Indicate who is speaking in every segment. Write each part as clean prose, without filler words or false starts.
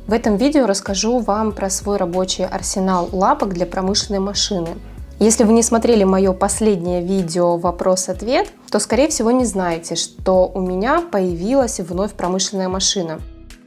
Speaker 1: В этом видео расскажу вам про свой рабочий арсенал лапок для промышленной машины. Если вы не смотрели мое последнее видео «Вопрос-ответ», то, скорее всего, не знаете, что у меня появилась вновь промышленная машина.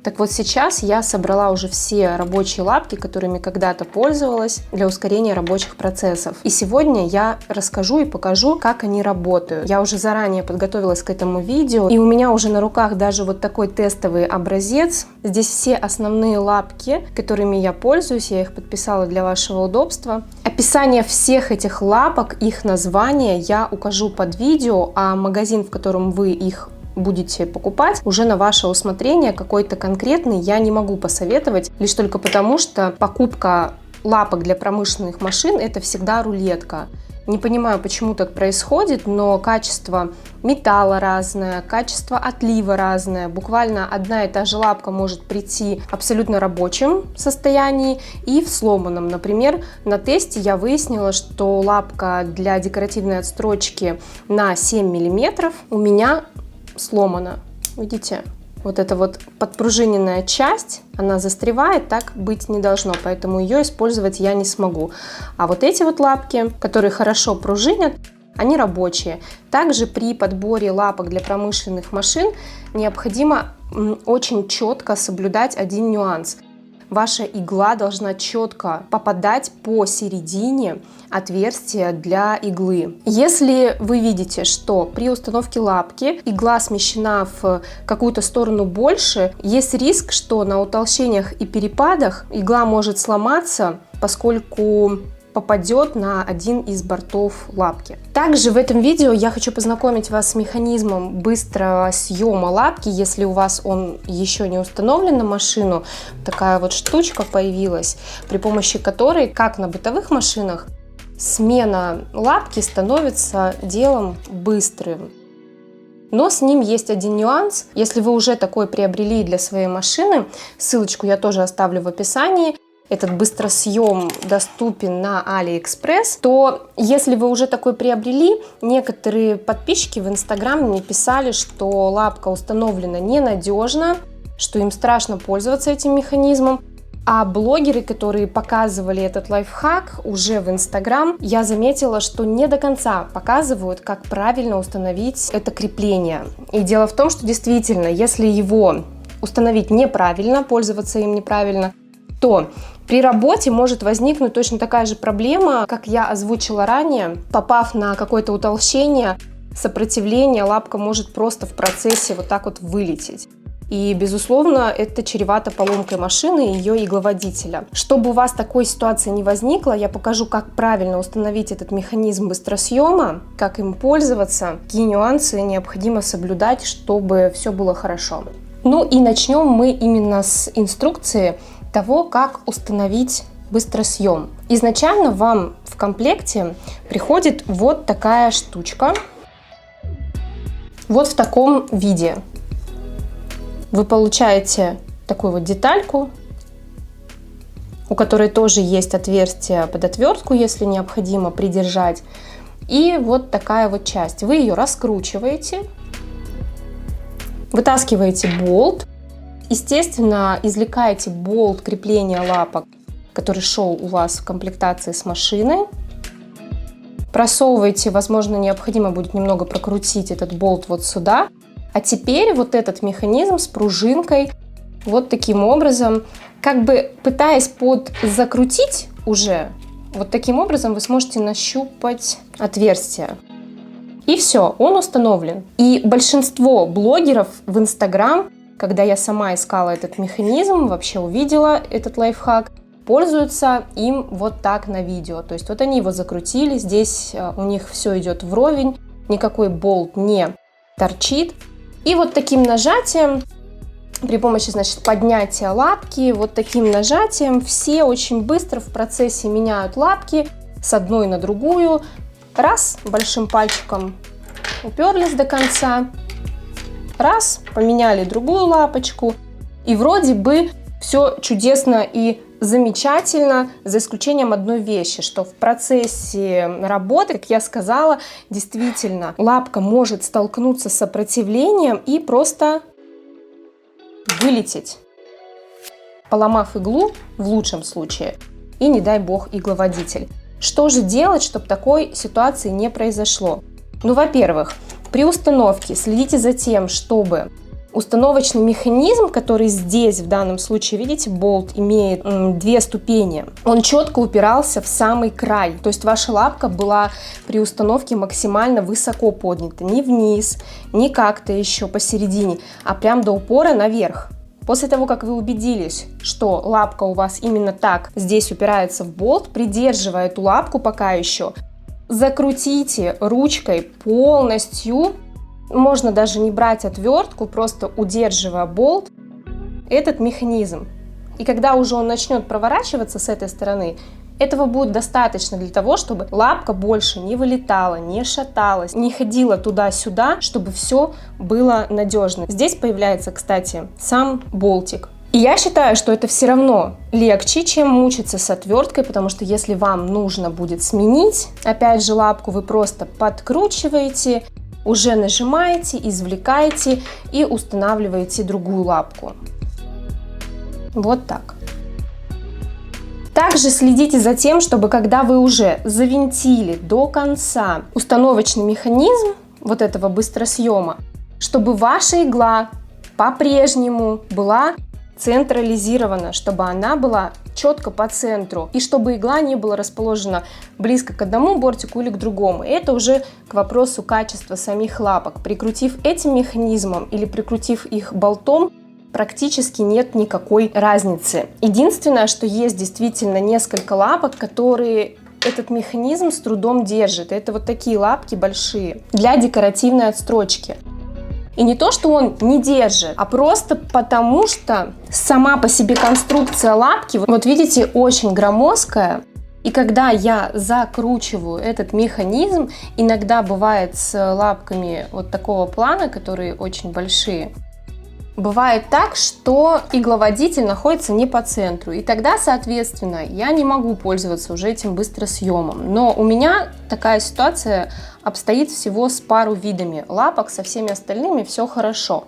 Speaker 1: Так вот, сейчас я собрала уже все рабочие лапки, которыми когда-то пользовалась для ускорения рабочих процессов. И сегодня я расскажу и покажу, как они работают. Я уже заранее подготовилась к этому видео, и у меня уже на руках даже вот такой тестовый образец. Здесь все основные лапки, которыми я пользуюсь, я их подписала для вашего удобства. Описание всех этих лапок, их название я укажу под видео, а магазин, в котором вы их будете покупать, уже на ваше усмотрение. Какой-то конкретный я не могу посоветовать, лишь только потому, что покупка лапок для промышленных машин — это всегда рулетка. Не понимаю, почему так происходит, но качество металла разное, качество отлива разное. Буквально одна и та же лапка может прийти в абсолютно рабочем состоянии и в сломанном. Например, на тесте я выяснила, что лапка для декоративной отстрочки на 7 мм у меня сломана. Видите? Вот эта вот подпружиненная часть, она застревает, так быть не должно, поэтому ее использовать я не смогу. А вот эти вот лапки, которые хорошо пружинят, они рабочие. Также при подборе лапок для промышленных машин необходимо очень четко соблюдать один нюанс. Ваша игла должна четко попадать посередине отверстия для иглы. Если вы видите, что при установке лапки игла смещена в какую-то сторону больше, есть риск, что на утолщениях и перепадах игла может сломаться, поскольку попадет на один из бортов лапки. Также в этом видео я хочу познакомить вас с механизмом быстрого съема лапки. Если у вас он еще не установлен на машину, такая вот штучка появилась, при помощи которой, как на бытовых машинах, смена лапки становится делом быстрым. Но с ним есть один нюанс. Если вы уже такой приобрели для своей машины, ссылочку я тоже оставлю в описании, этот быстросъем доступен на AliExpress, то если вы уже такой приобрели, некоторые подписчики в Инстаграме мне писали, что лапка установлена ненадежно, что им страшно пользоваться этим механизмом. А блогеры, которые показывали этот лайфхак уже в Инстаграм, я заметила, что не до конца показывают, как правильно установить это крепление. И дело в том, что действительно, если его установить неправильно, пользоваться им неправильно, то при работе может возникнуть точно такая же проблема, как я озвучила ранее. Попав на какое-то утолщение, сопротивление, лапка может просто в процессе вот так вот вылететь. И, безусловно, это чревато поломкой машины и ее игловодителя. Чтобы у вас такой ситуации не возникло, я покажу, как правильно установить этот механизм быстросъема, как им пользоваться, какие нюансы необходимо соблюдать, чтобы все было хорошо. Ну и начнем мы именно с инструкции того, как установить быстросъем. Изначально вам в комплекте приходит вот такая штучка, вот в таком виде. Вы получаете такую вот детальку, у которой тоже есть отверстие под отвертку, если необходимо придержать. И вот такая вот часть. Вы ее раскручиваете, вытаскиваете болт. Естественно, извлекаете болт крепления лапок, который шел у вас в комплектации с машиной. Просовываете, возможно, необходимо будет немного прокрутить этот болт вот сюда. А теперь вот этот механизм с пружинкой вот таким образом, как бы пытаясь подзакрутить уже, вот таким образом вы сможете нащупать отверстие. И все, он установлен. И большинство блогеров в Инстаграм, когда я сама искала этот механизм, вообще увидела этот лайфхак, пользуются им вот так на видео. То есть вот они его закрутили, здесь у них все идет вровень, никакой болт не торчит. И вот таким нажатием, при помощи, значит, поднятия лапки, вот таким нажатием все очень быстро в процессе меняют лапки с одной на другую. Раз, большим пальчиком уперлись до конца. Раз, поменяли другую лапочку, и вроде бы все чудесно и замечательно, за исключением одной вещи, что в процессе работы, как я сказала, действительно лапка может столкнуться с сопротивлением и просто вылететь. поломав иглу в лучшем случае, и не дай бог игловодитель. Что же делать, чтобы такой ситуации не произошло? Ну, во-первых, при установке следите за тем, чтобы установочный механизм, который здесь, в данном случае, видите, болт имеет 2 ступени, он четко упирался в самый край. То есть ваша лапка была при установке максимально высоко поднята. Не вниз, не как-то еще посередине, а прям до упора наверх. После того, как вы убедились, что лапка у вас именно так здесь упирается в болт, придерживая эту лапку пока еще, закрутите ручкой полностью. Можно даже не брать отвертку, просто удерживая болт, этот механизм. И когда уже он начнет проворачиваться с этой стороны, этого будет достаточно для того, чтобы лапка больше не вылетала, не шаталась, не ходила туда-сюда, чтобы все было надежно. Здесь появляется, кстати, сам болтик. И я считаю, что это все равно легче, чем мучиться с отверткой, потому что если вам нужно будет сменить, опять же, лапку, вы просто подкручиваете, уже нажимаете, извлекаете и устанавливаете другую лапку. Вот так. Также следите за тем, чтобы когда вы уже завинтили до конца установочный механизм вот этого быстросъема, чтобы ваша игла по-прежнему была централизирована, чтобы она была четко по центру, и чтобы игла не была расположена близко к одному бортику или к другому. И это уже к вопросу качества самих лапок. Прикрутив этим механизмом или прикрутив их болтом, практически нет никакой разницы. Единственное, что есть действительно несколько лапок, которые этот механизм с трудом держит. Это вот такие лапки большие для декоративной отстрочки. И не то, что он не держит, а просто потому, что сама по себе конструкция лапки, вот видите, очень громоздкая. И когда я закручиваю этот механизм, иногда бывает с лапками вот такого плана, которые очень большие, бывает так, что игловодитель находится не по центру, и тогда, соответственно, я не могу пользоваться уже этим быстросъемом. Но у меня такая ситуация обстоит всего с пару видами лапок, со всеми остальными все хорошо.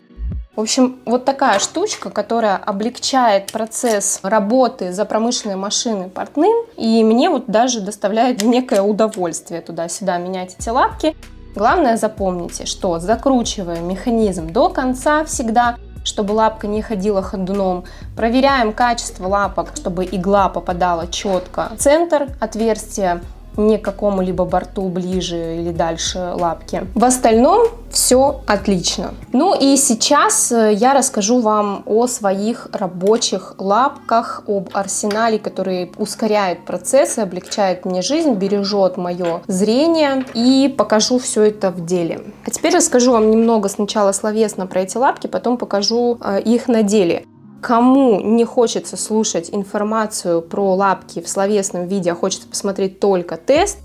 Speaker 1: В общем, вот такая штучка, которая облегчает процесс работы за промышленной машиной портным, и мне вот даже доставляет некое удовольствие туда-сюда менять эти лапки. Главное, запомните, что закручиваем механизм до конца всегда, чтобы лапка не ходила ходуном. Проверяем качество лапок, чтобы игла попадала четко в центр отверстия, не к какому-либо борту ближе или дальше лапки. В остальном все отлично. Ну и сейчас я расскажу вам о своих рабочих лапках, об арсенале, который ускоряет процессы, облегчает мне жизнь, бережет мое зрение, и покажу все это в деле. А теперь расскажу вам немного сначала словесно про эти лапки, потом покажу их на деле. Кому не хочется слушать информацию про лапки в словесном виде, а хочется посмотреть только тест,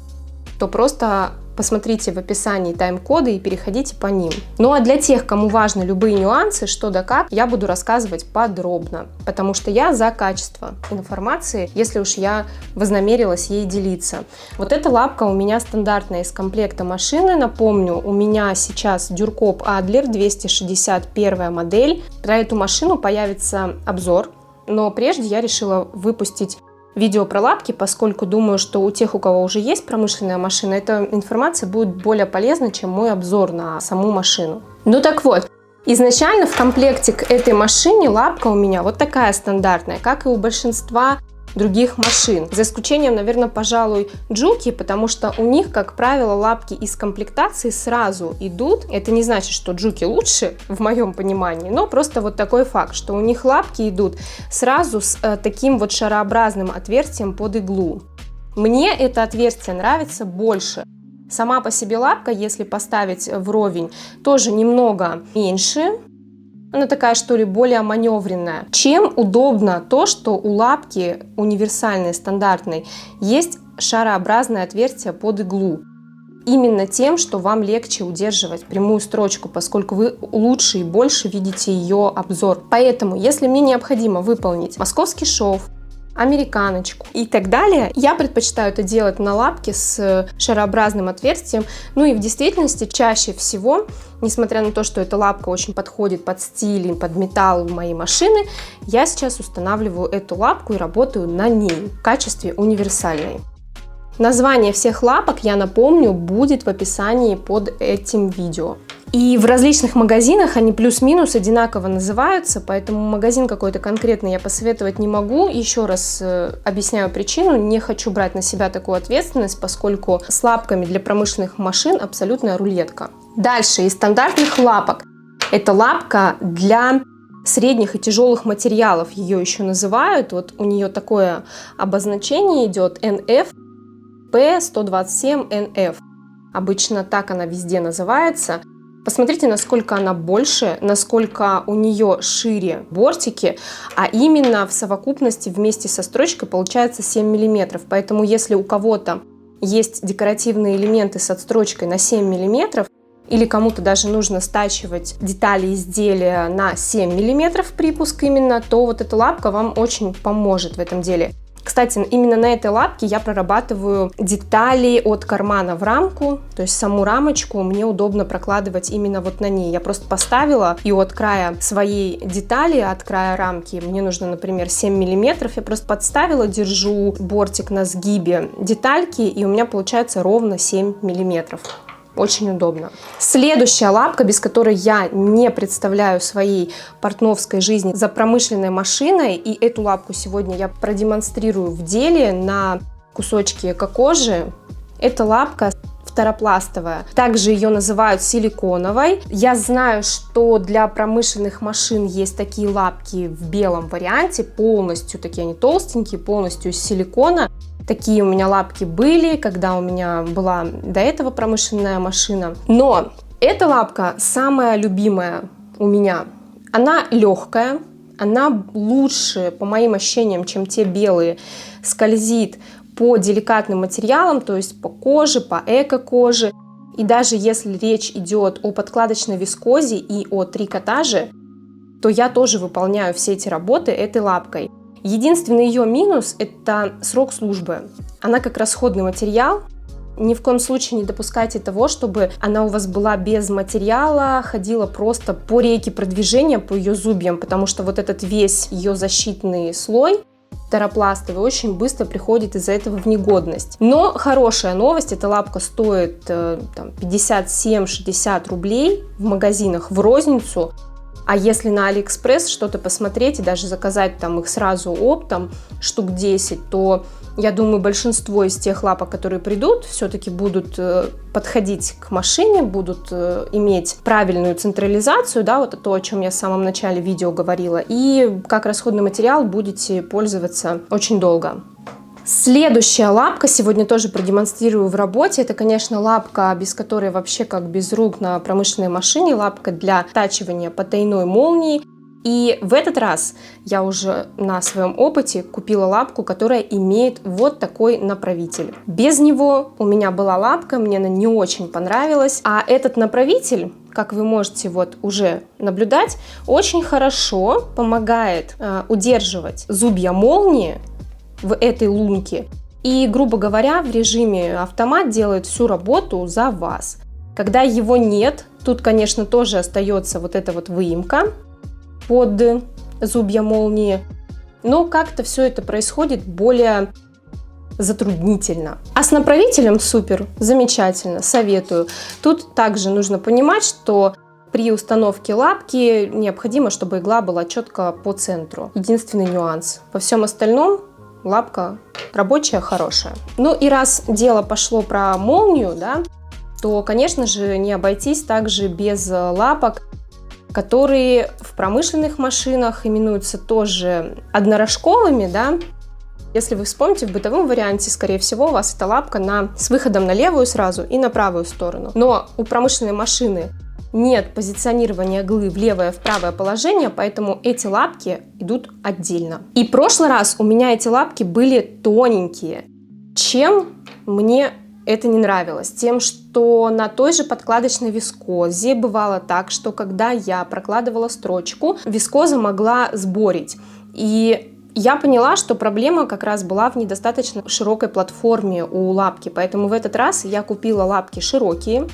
Speaker 1: то просто посмотрите в описании тайм-коды и переходите по ним. Ну а для тех, кому важны любые нюансы, что да как, я буду рассказывать подробно, потому что я за качество информации, если уж я вознамерилась ей делиться. Вот эта лапка у меня стандартная из комплекта машины. Напомню, у меня сейчас Дюркоп Адлер 261 модель. Про эту машину появится обзор, но прежде я решила выпустить видео про лапки, поскольку думаю, что у тех, у кого уже есть промышленная машина, эта информация будет более полезна, чем мой обзор на саму машину. Ну так вот, изначально в комплекте к этой машине лапка у меня вот такая стандартная, как и у большинства других машин. За исключением, наверное, пожалуй, Juki, потому что у них, как правило, лапки из комплектации сразу идут. Это не значит, что Juki лучше, в моем понимании, но просто вот такой факт, что у них лапки идут сразу с таким вот шарообразным отверстием под иглу. Мне это отверстие нравится больше. Сама по себе лапка, если поставить вровень, тоже немного меньше. Она такая, что ли, более маневренная. Чем удобно то, что у лапки универсальной, стандартной, есть шарообразное отверстие под иглу. Именно тем, что вам легче удерживать прямую строчку, поскольку вы лучше и больше видите ее обзор. Поэтому, если мне необходимо выполнить московский шов, американочку и так далее. Я предпочитаю это делать на лапке с шарообразным отверстием. Ну и в действительности чаще всего, несмотря на то, что эта лапка очень подходит под стиль и под металл моей машины, я сейчас устанавливаю эту лапку и работаю на ней в качестве универсальной. Название всех лапок, я напомню, будет в описании под этим видео. И в различных магазинах они плюс-минус одинаково называются, поэтому магазин какой-то конкретный я посоветовать не могу. Еще раз объясняю причину, не хочу брать на себя такую ответственность, поскольку с лапками для промышленных машин абсолютная рулетка. Дальше из стандартных лапок. Это лапка для средних и тяжелых материалов, ее еще называют. Вот у нее такое обозначение идет NF P127NF. Обычно так она везде называется. Посмотрите, насколько она больше, насколько у нее шире бортики, а именно в совокупности вместе со строчкой получается 7 мм. Поэтому если у кого-то есть декоративные элементы с отстрочкой на 7 мм, или кому-то даже нужно стачивать детали изделия на 7 мм припуск именно, то вот эта лапка вам очень поможет в этом деле. Кстати, именно на этой лапке я прорабатываю детали от кармана в рамку, то есть саму рамочку мне удобно прокладывать именно вот на ней. Я просто поставила, и от края своей детали, от края рамки, мне нужно, например, 7 мм, я просто подставила, держу бортик на сгибе детальки, и у меня получается ровно 7 мм. Очень удобно. Следующая лапка, без которой я не представляю своей портновской жизни за промышленной машиной, и эту лапку сегодня я продемонстрирую в деле на кусочке эко-кожи, это лапка второпластовая. Также ее называют силиконовой. Я знаю, что для промышленных машин есть такие лапки в белом варианте, полностью такие они толстенькие, полностью из силикона. Такие у меня лапки были, когда у меня была до этого промышленная машина. Но эта лапка самая любимая у меня. Она легкая, она лучше, по моим ощущениям, чем те белые, скользит по деликатным материалам, то есть по коже, по эко-коже. И даже если речь идет о подкладочной вискозе и о трикотаже, то я тоже выполняю все эти работы этой лапкой. Единственный ее минус – это срок службы. Она как расходный материал. Ни в коем случае не допускайте того, чтобы она у вас была без материала, ходила просто по рейке продвижения, по ее зубьям, потому что вот этот весь ее защитный слой второпластовый очень быстро приходит из-за этого в негодность. Но хорошая новость, эта лапка стоит 57-60 рублей в магазинах в розницу. А если на Алиэкспресс что-то посмотреть и даже заказать там их сразу оптом, штук 10, то я думаю, большинство из тех лапок, которые придут, все-таки будут подходить к машине, будут иметь правильную централизацию, да, вот то, о чем я в самом начале видео говорила, и как расходный материал будете пользоваться очень долго. Следующая лапка, сегодня тоже продемонстрирую в работе, это, конечно, лапка, без которой вообще как без рук на промышленной машине, лапка для стачивания потайной молнии. И в этот раз я уже на своем опыте купила лапку, которая имеет вот такой направитель. Без него у меня была лапка, мне она не очень понравилась, а этот направитель, как вы можете вот уже наблюдать, очень хорошо помогает удерживать зубья молнии в этой лунке. И, грубо говоря, в режиме автомат делает всю работу за вас. Когда его нет, тут, конечно, тоже остается вот эта вот выемка под зубья молнии, но как-то все это происходит более затруднительно. А с направителем супер, замечательно, советую. Тут также нужно понимать, что при установке лапки необходимо, чтобы игла была четко по центру. Единственный нюанс. Во всем остальном лапка рабочая, хорошая. Ну и раз дело пошло про молнию, да, то, конечно же, не обойтись также без лапок, которые в промышленных машинах именуются тоже однорожковыми, да. Если вы вспомните, в бытовом варианте, скорее всего, у вас эта лапка с выходом на левую сразу и на правую сторону. Но у промышленной машины нет позиционирования иглы в левое, в правое положение, поэтому эти лапки идут отдельно. И в прошлый раз у меня эти лапки были тоненькие. Чем мне это не нравилось? Тем, что на той же подкладочной вискозе бывало так, что когда я прокладывала строчку, вискоза могла сборить. И Я поняла, что проблема как раз была в недостаточно широкой платформе у лапки, поэтому в этот раз я купила лапки широкие.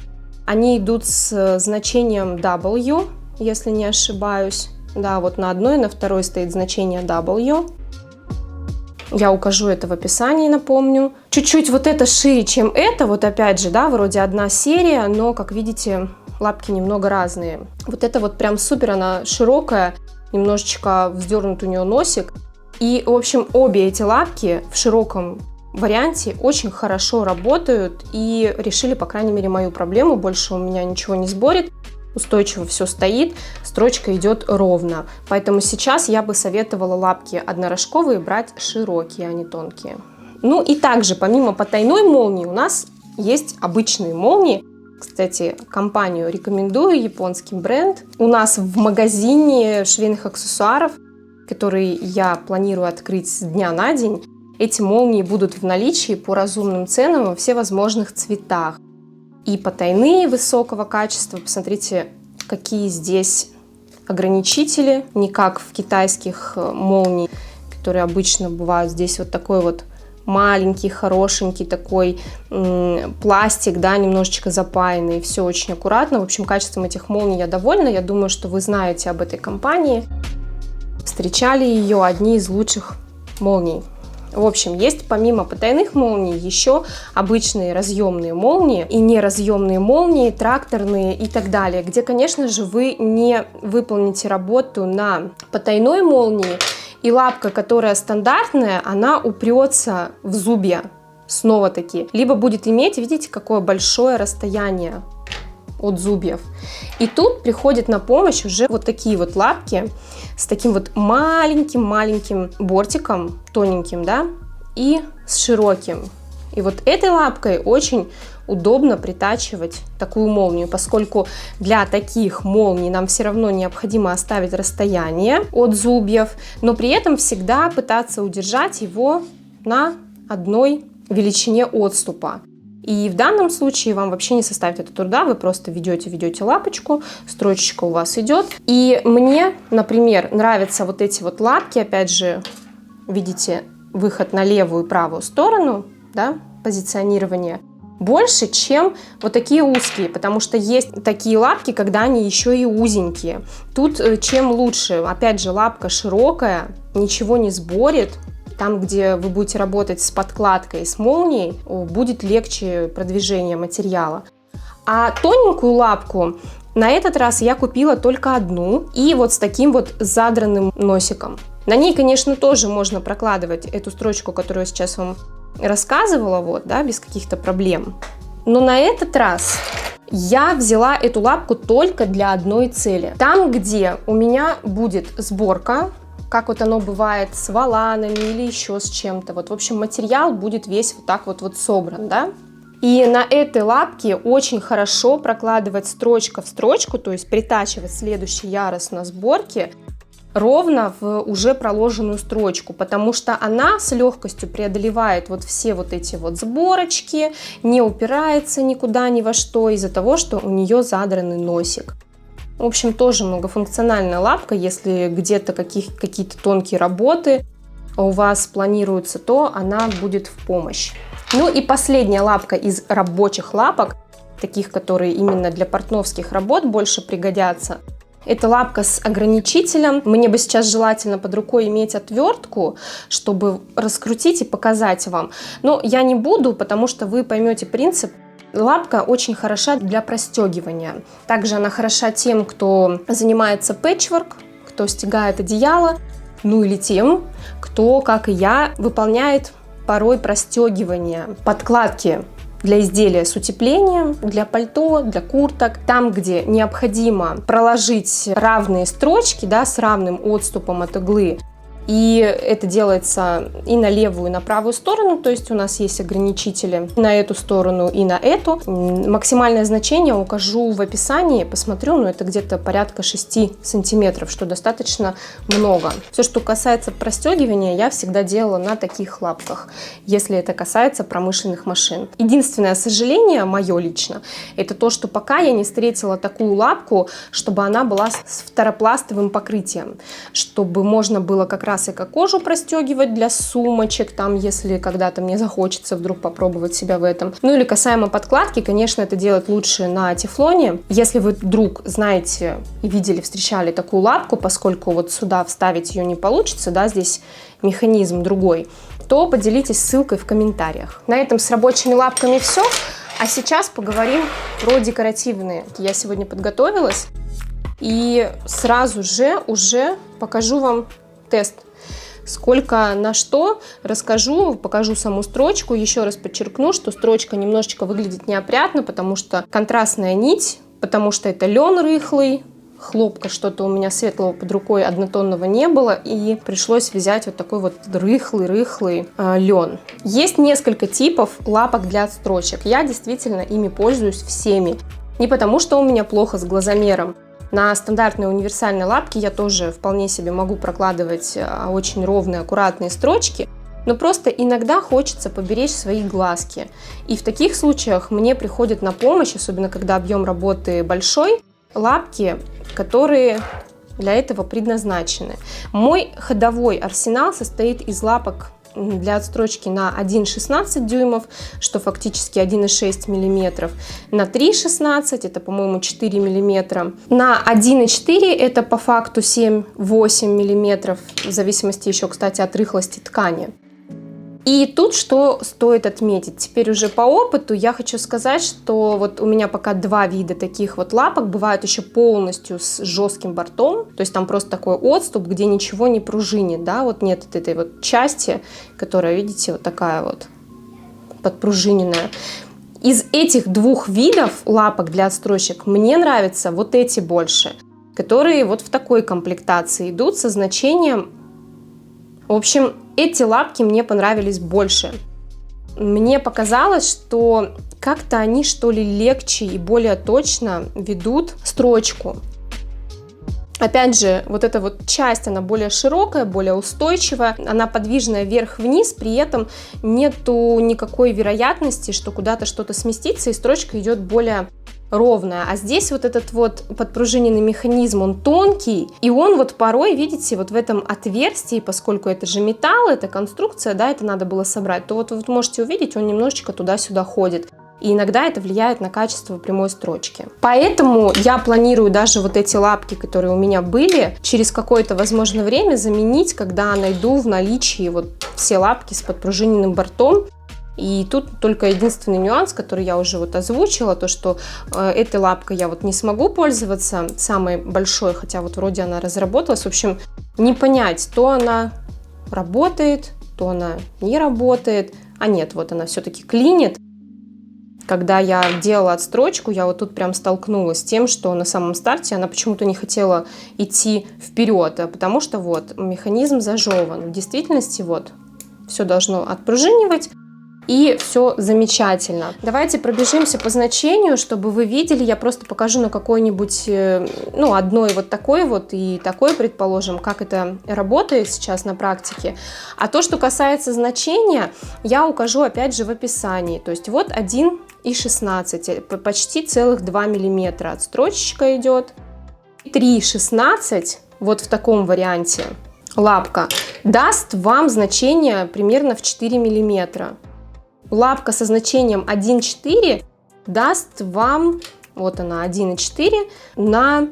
Speaker 1: Они идут с значением W, если не ошибаюсь. Да, вот на одной и на второй стоит значение W. Я укажу это в описании, напомню. Чуть-чуть вот это шире, чем это. Вот опять же, да, вроде одна серия, но, как видите, лапки немного разные. Вот это вот прям супер, она широкая, немножечко вздернут у нее носик. И, в общем, обе эти лапки в широком варианте очень хорошо работают и решили, по крайней мере, мою проблему. Больше у меня ничего не сборит. Устойчиво все стоит, строчка идет ровно. Поэтому сейчас я бы советовала лапки однорожковые брать широкие, а не тонкие. Ну и также, помимо потайной молнии, у нас есть обычные молнии. Кстати, компанию рекомендую, японский бренд. У нас в магазине швейных аксессуаров, который я планирую открыть с дня на день, эти молнии будут в наличии по разумным ценам во всевозможных цветах. И потайные высокого качества. Посмотрите, какие здесь ограничители. Не как в китайских молний, которые обычно бывают. Здесь вот такой вот маленький, хорошенький такой пластик, да, немножечко запаянный. Все очень аккуратно. В общем, качеством этих молний я довольна. Я думаю, что вы знаете об этой компании. Встречали ее, одни из лучших молний. В общем, есть помимо потайных молний еще обычные разъемные молнии и неразъемные молнии, тракторные и так далее, где, конечно же, вы не выполните работу на потайной молнии, и лапка, которая стандартная, она упрется в зубья снова-таки, либо будет иметь, видите, какое большое расстояние от зубьев. И тут приходит на помощь уже вот такие вот лапки с таким вот маленьким-маленьким бортиком, тоненьким, да, и с широким. И вот этой лапкой очень удобно притачивать такую молнию, поскольку для таких молний нам все равно необходимо оставить расстояние от зубьев, но при этом всегда пытаться удержать его на одной величине отступа. И в данном случае вам вообще не составит это труда, вы просто ведете лапочку, строчечка у вас идет. И мне, например, нравятся вот эти вот лапки, опять же, видите, выход на левую и правую сторону, да, позиционирование, больше, чем вот такие узкие, потому что есть такие лапки, когда они еще и узенькие. Тут чем лучше, опять же, лапка широкая, ничего не сборит. Там, где вы будете работать с подкладкой, с молнией, будет легче продвижение материала. А тоненькую лапку на этот раз я купила только одну, и вот с таким вот задранным носиком. На ней, конечно, тоже можно прокладывать эту строчку, которую я сейчас вам рассказывала, вот, да, без каких-то проблем. Но на этот раз я взяла эту лапку только для одной цели. Там, где у меня будет сборка, как вот оно бывает с воланами или еще с чем-то. Вот, в общем, материал будет весь вот так вот собран, да. И на этой лапке очень хорошо прокладывать строчка в строчку, то есть притачивать следующий ярус на сборке ровно в уже проложенную строчку, потому что она с легкостью преодолевает вот все вот эти вот сборочки, не упирается никуда ни во что из-за того, что у нее задранный носик. В общем, тоже многофункциональная лапка, если где-то какие-то тонкие работы у вас планируются, то она будет в помощь. Ну и последняя лапка из рабочих лапок, таких, которые именно для портновских работ больше пригодятся. Это лапка с ограничителем. Мне бы сейчас желательно под рукой иметь отвертку, чтобы раскрутить и показать вам. Но я не буду, потому что вы поймете принцип. Лапка очень хороша для простегивания. Также она хороша тем, кто занимается пэтчворк, кто стягает одеяло, ну или тем, кто, как и я, выполняет порой простегивание подкладки для изделия с утеплением, для пальто, для курток. Там, где необходимо проложить равные строчки, да, с равным отступом от иглы, и это делается и на левую, и на правую сторону, то есть у нас есть ограничители на эту сторону и на эту. Максимальное значение укажу в описании, посмотрю, но это где-то порядка 6 сантиметров, что достаточно много. Все, что касается простегивания, я всегда делала на таких лапках, если это касается промышленных машин. Единственное сожаление, мое лично, это то, что пока я не встретила такую лапку, чтобы она была с второпластовым покрытием, чтобы можно было как раз раз эко-кожу простегивать для сумочек, там, если когда-то мне захочется вдруг попробовать себя в этом. Ну или касаемо подкладки, конечно, это делать лучше на тефлоне. Если вы вдруг знаете и видели, встречали такую лапку, поскольку вот сюда вставить ее не получится, да, здесь механизм другой, то поделитесь ссылкой в комментариях. На этом с рабочими лапками все. А сейчас поговорим про декоративные. Я сегодня подготовилась и сразу же уже покажу вам тест. Сколько на что расскажу, покажу саму строчку. Еще раз подчеркну, что строчка немножечко выглядит неопрятно, потому что контрастная нить, потому что это лен рыхлый. Хлопка что-то у меня светлого под рукой однотонного не было, и пришлось взять вот такой вот рыхлый лен. Есть несколько типов лапок для отстрочек. Я действительно ими пользуюсь всеми. Не потому, что у меня плохо с глазомером. На стандартной универсальной лапке я тоже вполне себе могу прокладывать очень ровные, аккуратные строчки, но просто иногда хочется поберечь свои глазки. И в таких случаях мне приходит на помощь, особенно когда объем работы большой, лапки, которые для этого предназначены. Мой ходовой арсенал состоит из лапок для отстрочки на 1,16 дюймов, что фактически 1,6 мм, на 3,16, это, по-моему, 4 мм, на 1,4 это по факту 7-8 мм, в зависимости еще, кстати, от рыхлости ткани. И тут что стоит отметить, теперь уже по опыту я хочу сказать, что вот у меня пока два вида таких вот лапок, бывают еще полностью с жестким бортом, то есть там просто такой отступ, где ничего не пружинит, да, вот нет вот этой вот части, которая, видите, вот такая вот подпружиненная. Из этих двух видов лапок для отстрочек мне нравятся вот эти больше, которые вот в такой комплектации идут со значением. В общем, эти лапки мне понравились больше. Мне показалось, что как-то они, что ли, легче и более точно ведут строчку. Опять же, вот эта вот часть, она более широкая, более устойчивая, она подвижная вверх-вниз, при этом нету никакой вероятности, что куда-то что-то сместится, и строчка идет более ровная. А здесь вот этот вот подпружиненный механизм, он тонкий, и он вот порой, видите, вот в этом отверстии, поскольку это же металл, это конструкция, да, это надо было собрать, то вот вы можете увидеть, он немножечко туда-сюда ходит. И иногда это влияет на качество прямой строчки. Поэтому я планирую даже вот эти лапки, которые у меня были, через какое-то, возможно, время заменить, когда найду в наличии вот все лапки с подпружиненным бортом. И тут только единственный нюанс, который я уже вот озвучила, то что этой лапкой я вот не смогу пользоваться, самой большой, хотя вот вроде она разработалась. В общем, не понять, то она работает, то она не работает. А нет, вот она все-таки клинит. Когда я делала отстрочку, я вот тут прям столкнулась с тем, что на самом старте она почему-то не хотела идти вперед, потому что вот механизм зажеван. В действительности вот все должно отпружинивать. И все замечательно. Давайте пробежимся по значению, чтобы вы видели. Я просто покажу на какой-нибудь, ну, одной вот такой вот и такой, предположим, как это работает сейчас на практике. А то, что касается значения, я укажу опять же в описании. То есть вот 1,16, почти целых 2 мм отстрочечка идет. 3,16, вот в таком варианте лапка, даст вам значение примерно в 4 мм. Лапка со значением 1,4 даст вам, вот она, 1,4 на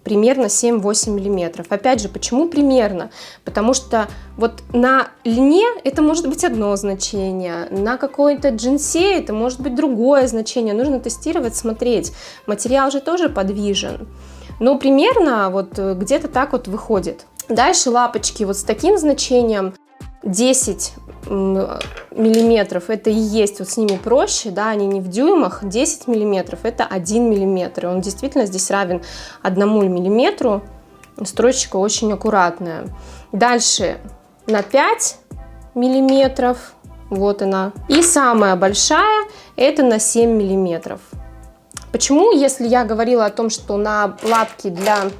Speaker 1: примерно 7-8 мм. Опять же, почему примерно? Потому что вот на льне это может быть одно значение, на какой-то джинсе это может быть другое значение. Нужно тестировать, смотреть. Материал же тоже подвижен. Но примерно вот где-то так вот выходит. Дальше лапочки вот с таким значением 10 миллиметров, это и есть, вот с ними проще, да, они не в дюймах, 10 миллиметров это 1 миллиметр, он действительно здесь равен 1 миллиметру, строчка очень аккуратная. Дальше на 5 миллиметров, вот она, и самая большая это на 7 миллиметров. Почему, если я говорила о том, что на лапки для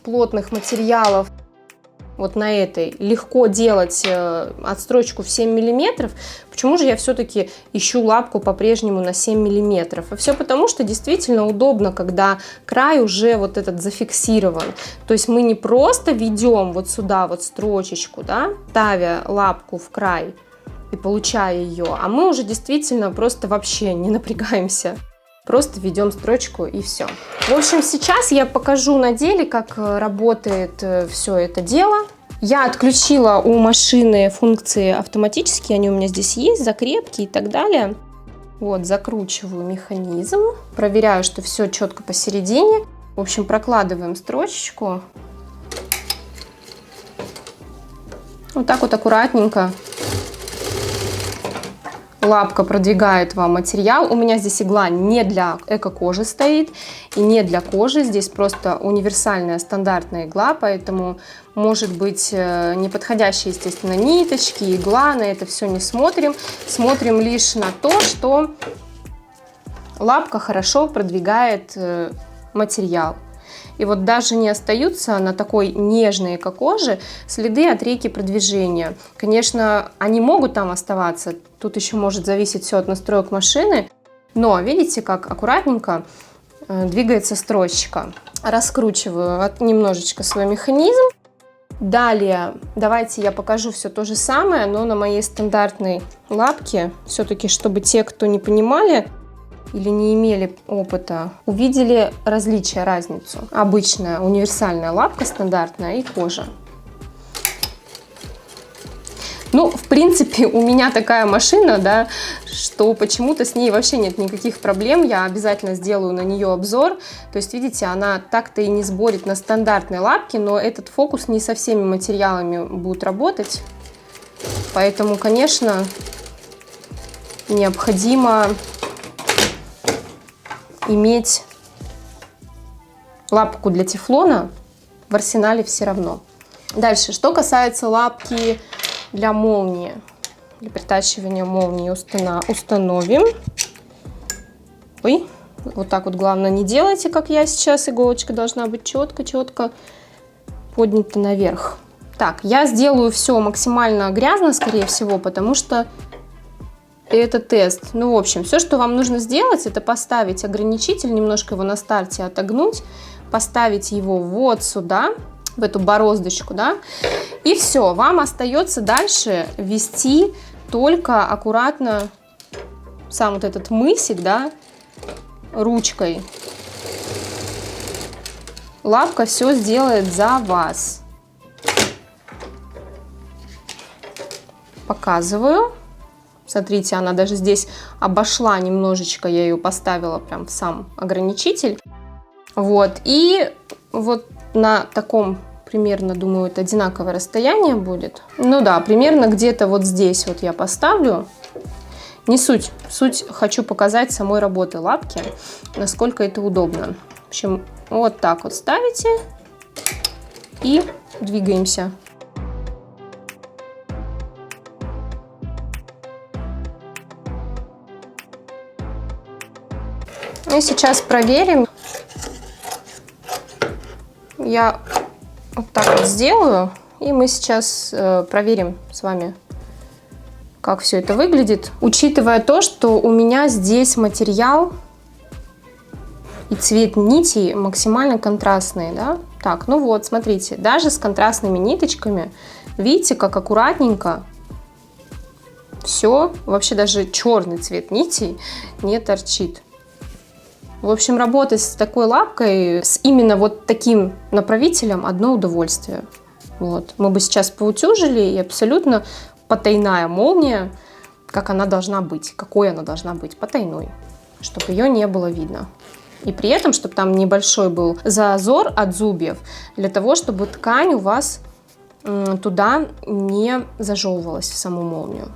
Speaker 1: плотных материалов вот на этой легко делать отстрочку в 7 миллиметров, почему же я все-таки ищу лапку по-прежнему на 7 миллиметров? А все потому, что действительно удобно, когда край уже вот этот зафиксирован. То есть мы не просто ведем вот сюда вот строчечку, да, ставя лапку в край и получая ее, а мы уже действительно просто вообще не напрягаемся. Просто ведем строчку и все. В общем, сейчас я покажу на деле, как работает все это дело. Я отключила у машины функции автоматические, они у меня здесь есть, закрепки и так далее. Вот, закручиваю механизм, проверяю, что все четко посередине. В общем, прокладываем строчечку. Вот так вот аккуратненько. Лапка продвигает вам материал. У меня здесь игла не для эко-кожи стоит и не для кожи. Здесь просто универсальная стандартная игла, поэтому может быть неподходящие, естественно, ниточки, игла. На это все не смотрим. Смотрим лишь на то, что лапка хорошо продвигает материал. И вот даже не остаются на такой нежной эко-коже следы от рейки продвижения. Конечно, они могут там оставаться, тут еще может зависеть все от настроек машины, но видите, как аккуратненько двигается строчка. Раскручиваю немножечко свой механизм. Далее давайте я покажу все то же самое, но на моей стандартной лапке, все-таки, чтобы те, кто не понимали или не имели опыта, увидели различия, разницу. Обычная универсальная лапка стандартная и кожа. Ну, в принципе, у меня такая машина, да, что почему-то с ней вообще нет никаких проблем. Я обязательно сделаю на нее обзор. То есть, видите, она так-то и не сборит на стандартной лапке, но этот фокус не со всеми материалами будет работать. Поэтому, конечно, необходимо иметь лапку для тефлона в арсенале все равно. Дальше, что касается лапки для молнии, для притачивания молнии установим. Ой, вот так вот главное не делайте, как я сейчас. Иголочка должна быть четко поднята наверх. Так, я сделаю все максимально грязно, скорее всего, потому что это тест. Ну, в общем, все, что вам нужно сделать, это поставить ограничитель, немножко его на старте отогнуть, поставить его вот сюда, в эту бороздочку, да, и все. Вам остается дальше ввести только аккуратно сам вот этот мысик, да, ручкой. Лапка все сделает за вас. Показываю. Смотрите, она даже здесь обошла немножечко, я ее поставила прям в сам ограничитель. Вот, и вот на таком примерно, думаю, это одинаковое расстояние будет. Ну да, примерно где-то вот здесь вот я поставлю. Не суть. Суть хочу показать самой работы лапки, насколько это удобно. В общем, вот так вот ставите и двигаемся. И сейчас проверим. Я вот так вот сделаю, и мы сейчас проверим с вами, как все это выглядит. Учитывая то, что у меня здесь материал и цвет нитей максимально контрастные, да? Так, ну вот, смотрите, даже с контрастными ниточками, видите, как аккуратненько все, вообще даже черный цвет нитей не торчит. В общем, работать с такой лапкой, с именно вот таким направителем, одно удовольствие. Вот. Мы бы сейчас поутюжили, и абсолютно потайная молния, как она должна быть, какой она должна быть, потайной, чтобы ее не было видно. И при этом, чтобы там небольшой был зазор от зубьев, для того, чтобы ткань у вас туда не зажевывалась в саму молнию.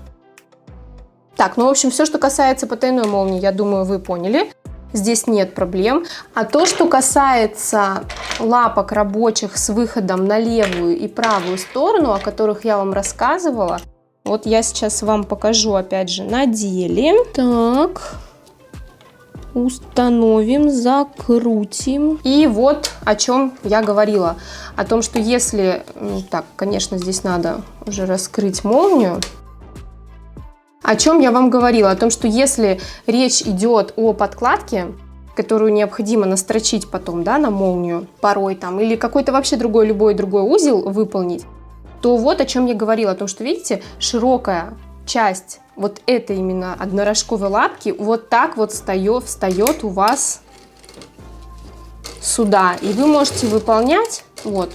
Speaker 1: Так, ну, в общем, все, что касается потайной молнии, я думаю, вы поняли. Здесь нет проблем. А то, что касается лапок рабочих с выходом на левую и правую сторону, о которых я вам рассказывала, вот я сейчас вам покажу опять же на деле. Так. Установим, закрутим. И вот о чем я говорила. О том, что если... Так, конечно, здесь надо уже раскрыть молнию. О чем я вам говорила? О том, что если речь идет о подкладке, которую необходимо настрочить потом, да, на молнию порой там, или какой-то вообще любой другой узел выполнить, то вот о чем я говорила. О том, что, видите, широкая часть вот этой именно однорожковой лапки вот так вот встает у вас сюда. И вы можете выполнять вот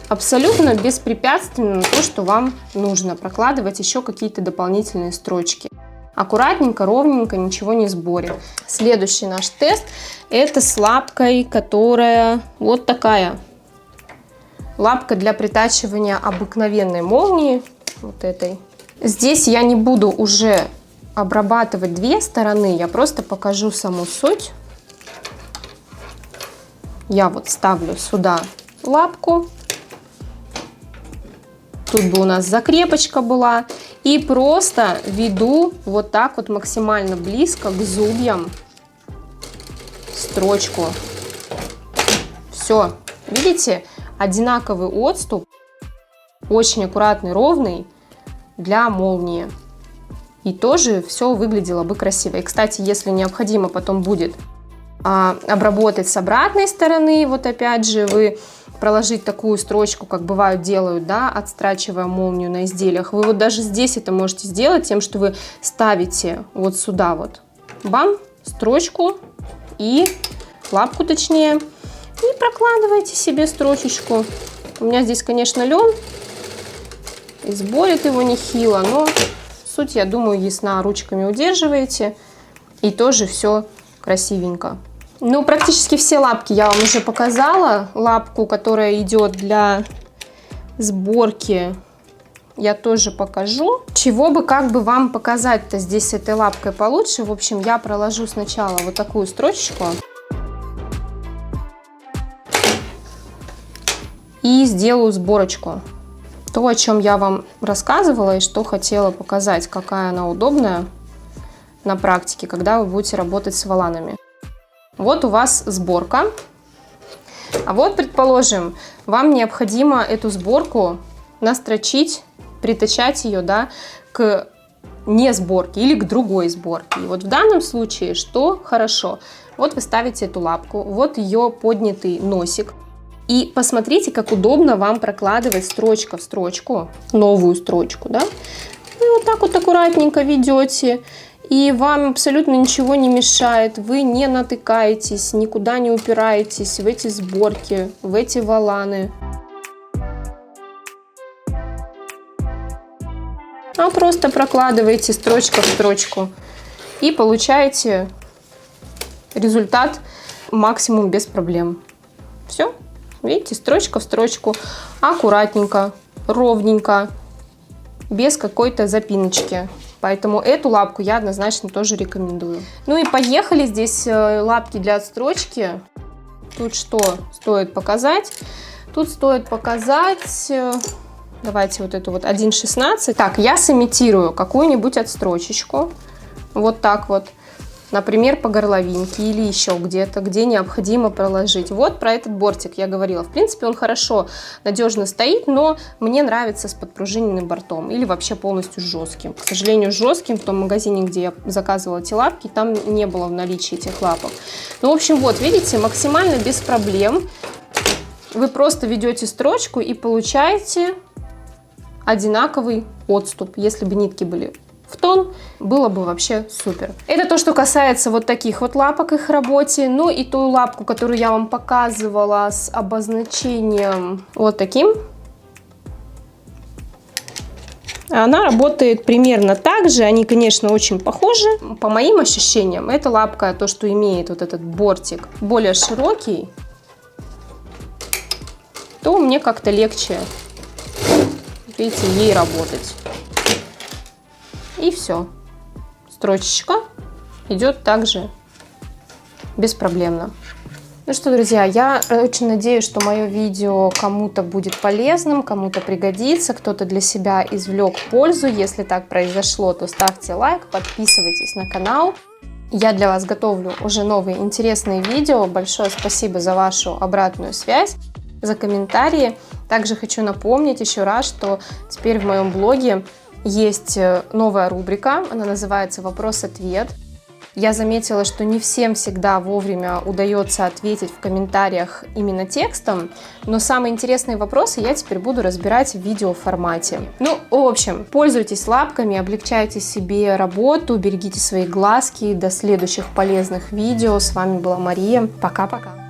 Speaker 1: абсолютно беспрепятственно то, что вам нужно. Прокладывать еще какие-то дополнительные строчки. Аккуратненько, ровненько, ничего не сборит. Следующий наш тест — это с лапкой, которая вот такая. Лапка для притачивания обыкновенной молнии, вот этой. Здесь я не буду уже обрабатывать две стороны, я просто покажу саму суть. Я вот ставлю сюда лапку. Тут бы у нас закрепочка была. И просто веду вот так вот максимально близко к зубьям строчку. Все, видите? Одинаковый отступ, очень аккуратный, ровный для молнии. И тоже все выглядело бы красиво. И, кстати, если необходимо потом будет обработать с обратной стороны, вот опять же, вы проложить такую строчку, как бывают делают, да, отстрачивая молнию на изделиях, вы вот даже здесь это можете сделать тем, что вы ставите вот сюда вот, бам, строчку и лапку точнее, и прокладываете себе строчечку. У меня здесь, конечно, лен, и сборит его нехило, но суть, я думаю, ясна. Ручками удерживаете, и тоже все красивенько. Ну, практически все лапки я вам уже показала. Лапку, которая идет для сборки, я тоже покажу. Чего бы, как бы вам показать-то здесь с этой лапкой получше. В общем, я проложу сначала вот такую строчечку. И сделаю сборочку. То, о чем я вам рассказывала и что хотела показать, какая она удобная на практике, когда вы будете работать с воланами. Вот у вас сборка. А вот, предположим, вам необходимо эту сборку настрочить, притачать ее, да, к не сборке или к другой сборке. И вот в данном случае что хорошо? Вот вы ставите эту лапку, вот ее поднятый носик. И посмотрите, как удобно вам прокладывать строчка в строчку, новую строчку, да? Вы вот так вот аккуратненько ведете, и вам абсолютно ничего не мешает. Вы не натыкаетесь, никуда не упираетесь в эти сборки, в эти воланы. А просто прокладываете строчка в строчку и получаете результат максимум без проблем. Все. Видите, строчка в строчку, аккуратненько, ровненько, без какой-то запиночки. Поэтому эту лапку я однозначно тоже рекомендую. Ну и поехали. Здесь лапки для отстрочки. Тут что стоит показать? Тут стоит показать, давайте вот эту вот 1,16. Так, я сымитирую какую-нибудь отстрочечку. Вот так вот. Например, по горловинке или еще где-то, где необходимо проложить. Вот про этот бортик я говорила. В принципе, он хорошо, надежно стоит, но мне нравится с подпружиненным бортом или вообще полностью жестким. К сожалению, жестким в том магазине, где я заказывала эти лапки, там не было в наличии этих лапок. Ну, в общем, вот, видите, максимально без проблем. Вы просто ведете строчку и получаете одинаковый отступ. Если бы нитки были в тон, было бы вообще супер. Это то, что касается вот таких вот лапок, их работе. Ну и ту лапку, которую я вам показывала с обозначением вот таким, она работает примерно так же. Они, конечно, очень похожи. По моим ощущениям, эта лапка, то, что имеет вот этот бортик более широкий, то мне как-то легче, видите, ей работать. И все. Строчечка идет также беспроблемно. Ну что, друзья, я очень надеюсь, что мое видео кому-то будет полезным, кому-то пригодится, кто-то для себя извлек пользу. Если так произошло, то ставьте лайк, подписывайтесь на канал. Я для вас готовлю уже новые интересные видео. Большое спасибо за вашу обратную связь, за комментарии. Также хочу напомнить еще раз, что теперь в моем блоге есть новая рубрика, она называется «Вопрос-ответ». Я заметила, что не всем всегда вовремя удается ответить в комментариях именно текстом, но самые интересные вопросы я теперь буду разбирать в видеоформате. Ну, в общем, пользуйтесь лапками, облегчайте себе работу, берегите свои глазки. До следующих полезных видео. С вами была Мария. Пока-пока.